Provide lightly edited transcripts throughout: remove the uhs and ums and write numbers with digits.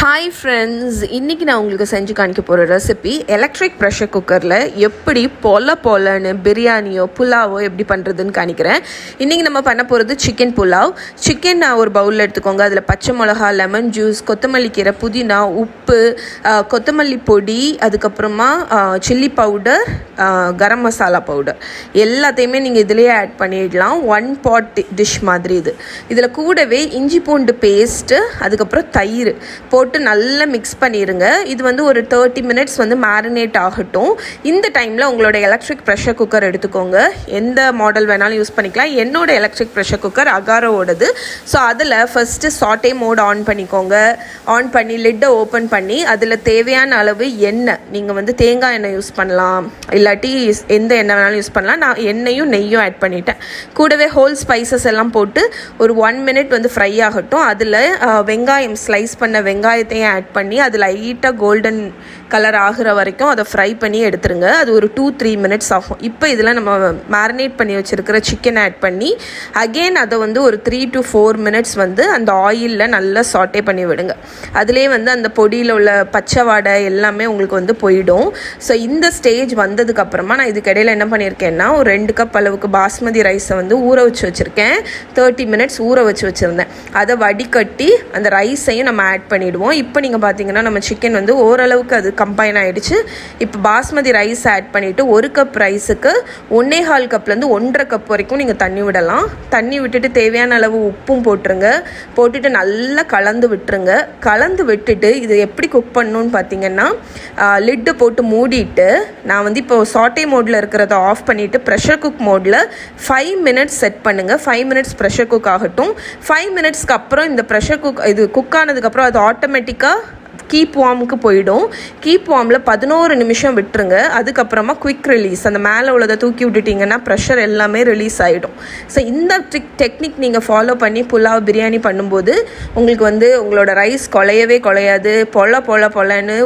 Hi friends, இன்னைக்கு நான் உங்களுக்கு செஞ்சு காணிக்க போற ரெசிபி எலக்ட்ரிக் பிரஷர் குக்கர்ல எப்படி பொலன்னு பிரியாணியோ புலாவோ எப்படி பண்றதுன்னு காணிக்கிறேன். இன்னைக்கு நம்ம பண்ண போறது சிக்கன் புலாவ். சிக்கன் ஒரு பவுல்ல எடுத்துக்கோங்க. அதுல பச்சை மிளகாய், லெமன் ஜூஸ், கொத்தமல்லி கீரை, புதினா, உப்பு, கொத்தமல்லி பொடி, அதுக்கு அப்புறமா chilli powder, garam masala powder எல்லாத்தையுமே நீங்க இதிலேயே ஆட் பண்ணிடலாம். ஒன் பாட் டிஷ் மாதிரி இது. இதுல கூடவே இஞ்சி பூண்டு பேஸ்ட், அதுக்கு அப்புறம் தயிர் போட்டு நல்லா மிக்ஸ் பண்ணிருங்க. இது வந்து ஒரு 30 minutes வந்து மேரினேட் ஆகட்டும். இந்த டைம்ல உங்களோட எலக்ட்ரிக் ப்ரெஷர் குக்கர் எடுத்துக்கோங்க. எந்த மாடல் வேணாலும் யூஸ் பண்ணிக்கலாம். என்னோட எலக்ட்ரிக் ப்ரெஷர் குக்கர் அகாரோடது. ஸோ அதில் ஃபர்ஸ்ட் சாட்டே மோட் ஆன் பண்ணிக்கோங்க. ஆன் பண்ணி லிட்டை ஓப்பன் பண்ணி அதில் தேவையான அளவு எண்ணெய், நீங்கள் வந்து தேங்காய் எண்ணெய் யூஸ் பண்ணலாம், இல்லாட்டி எந்த எண்ணெய் வேணாலும் யூஸ் பண்ணலாம். நான் எண்ணெயும் நெய்யும் ஆட் பண்ணிட்டேன். கூடவே ஹோல் ஸ்பைசஸ் எல்லாம் போட்டு ஒரு 1 minute வந்து ஃப்ரை ஆகட்டும். அதில் வெங்காயம், ஸ்லைஸ் பண்ண வெங்காயத்தையும் ஆட் பண்ணி அது லைட்டாக கோல்டன் கலர் ஆகிற வரைக்கும் அதை ஃப்ரை பண்ணி எடுத்துருங்க. அது ஒரு 2-3 minutes ஆகும். இப்போ இதில் நம்ம மேரினேட் பண்ணி வச்சுருக்கிற சிக்கன் ஆட் பண்ணி அகெயின் அதை வந்து ஒரு 3 to 4 minutes வந்து அந்த ஆயிலில் நல்லா சாட்டே பண்ணி விடுங்க. அதிலே வந்து அந்த பொடியில் உள்ள பச்சை வாடை எல்லாமே உங்களுக்கு வந்து போயிடும். ஸோ இந்த ஸ்டேஜ் வந்ததுக்கப்புறமா நான் இதுக்கு இடையில என்ன பண்ணியிருக்கேன்னா ஒரு 2 கப் அளவுக்கு பாஸ்மதி ரைஸை வந்து ஊற வச்சு வச்சுருக்கேன். 30 minutes ஊற வச்சு வச்சுருந்தேன். அதை வடிகட்டி அந்த ரைஸையும் நம்ம ஆட் பண்ணிவிடுவோம். இப்போ நீங்கள் பார்த்தீங்கன்னா நம்ம சிக்கன் வந்து ஓரளவுக்கு அது கம்பைன் ஆகிடுச்சு. இப்போ பாஸ்மதி ரைஸ் ஆட் பண்ணிவிட்டு 1 கப் ரைஸுக்கு 1.25 கப்லேருந்து 1.5 கப் வரைக்கும் நீங்கள் தண்ணி விடலாம். தண்ணி விட்டுட்டு தேவையான அளவு உப்பும் போட்டுருங்க. போட்டுட்டு நல்லா கலந்து விட்டுருங்க. கலந்து விட்டுட்டு இது எப்படி குக் பண்ணணும்னு பார்த்தீங்கன்னா லிட்டு போட்டு மூடிட்டு நான் வந்து இப்போ சாட்டே மோடில் இருக்கிறத ஆஃப் பண்ணிவிட்டு ப்ரெஷர் குக் மோடில் 5 minutes செட் பண்ணுங்கள். 5 minutes ப்ரெஷர் குக் ஆகட்டும். 5 minutesக்கு அப்புறம் இந்த ப்ரெஷர் குக் இது குக் ஆனதுக்கப்புறம் அது ஆட்டோமேட்டிக்காக கீப் வார்முக்கு போயிடும். கீப் வார்மில் 11 நிமிஷம் விட்டுருங்க. அதுக்கப்புறமா குவிக் ரிலீஸ், அந்த மேலே உள்ளதை தூக்கி விட்டுட்டிங்கன்னா ப்ரெஷர் எல்லாமே ரிலீஸ் ஆகிடும். ஸோ இந்த டெக்னிக் நீங்கள் ஃபாலோ பண்ணி புலாவ் பிரியாணி பண்ணும்போது உங்களுக்கு வந்து உங்களோட ரைஸ் குழையாது. பொலன்னு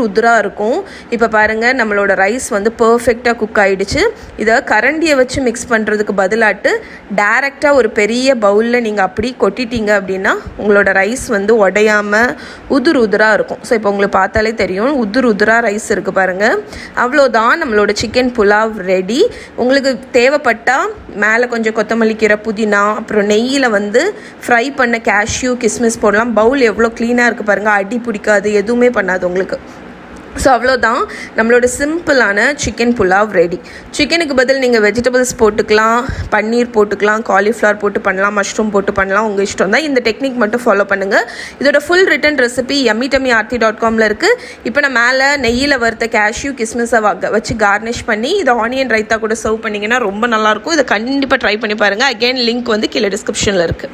உதுராக இருக்கும். இப்போ பாருங்கள், நம்மளோட ரைஸ் வந்து பர்ஃபெக்டாக குக் ஆகிடுச்சு. இதை கரண்டியை வச்சு மிக்ஸ் பண்ணுறதுக்கு பதிலாட்டு டைரெக்டாக ஒரு பெரிய பவுலில் நீங்கள் அப்படி கொட்டிட்டீங்க அப்படின்னா உங்களோட ரைஸ் வந்து உடையாமல் உதுராக இருக்கும். ஸோ இப்போ உங்களுக்கு பார்த்தாலே தெரியும் உதுரா ரைஸ் இருக்குது பாருங்கள். அவ்வளோதான், நம்மளோட சிக்கன் புலாவ் ரெடி. உங்களுக்கு தேவைப்பட்டால் மேலே கொஞ்சம் கொத்தமல்லி கீரை, புதினா, அப்புறம் நெய்யில் வந்து ஃப்ரை பண்ண கேஷ்யூ, கிஸ்மிஸ் போடலாம். பவுல் எவ்வளோ க்ளீனாக இருக்குது பாருங்கள். அடி பிடிக்காது, எதுவுமே பண்ணாது உங்களுக்கு. ஸோ அவ்வளோதான், நம்மளோட சிம்பிளான சிக்கன் புலாவ் ரெடி. சிக்கனுக்கு பதில் நீங்கள் வெஜிடபிள்ஸ் போட்டுக்கலாம், பன்னீர் போட்டுக்கலாம், காலிஃப்ளவர் போட்டு பண்ணலாம், மஷ்ரூம் போட்டு பண்ணலாம், உங்கள் இஷ்டம் தான். இந்த டெக்னிக் மட்டும் ஃபாலோ பண்ணுங்கள். இதோட ஃபுல் ரிட்டன் ரெசிபி yummy.aarthi.comல இருக்குது. இப்போ நான் மேலே நெய்யில் வறுத்த கேஷ்யூ, கிஸ்மிஸை வச்சு கார்னிஷ் பண்ணி இதை ஆனியன் ரைத்தா கூட சர்வ் பண்ணிங்கன்னா ரொம்ப நல்லாயிருக்கும். இதை கண்டிப்பாக ட்ரை பண்ணி பாருங்கள். அகெயின் லிங்க் வந்து கீழே டிஸ்கிரிப்ஷனில் இருக்குது.